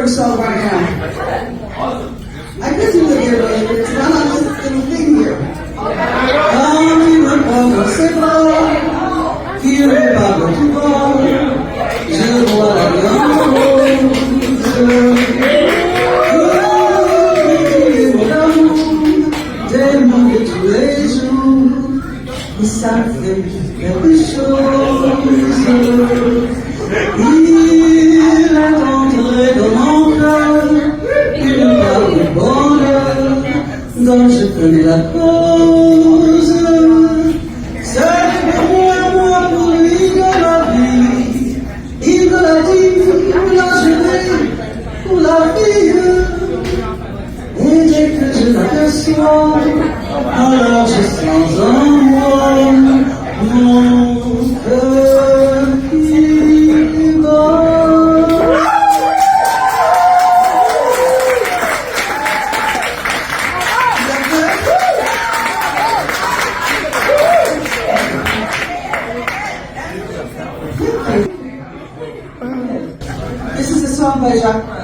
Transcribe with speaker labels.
Speaker 1: favorite song right now. I guess you would hear it. It's not on this little thing here. C'est pas, qui ne parle pas, je vois la des mots de tous les jours, et ça fait quelque chose. Il est entré dans mon cœur une part de bonheur dont je connais la cause. C'est moi pour lui de la vie, il me l'a dit pour la journée, pour la vie. Et dès que je l'aperçois, alors je sens en moi mon cœur qui bat. This is a song by Jacques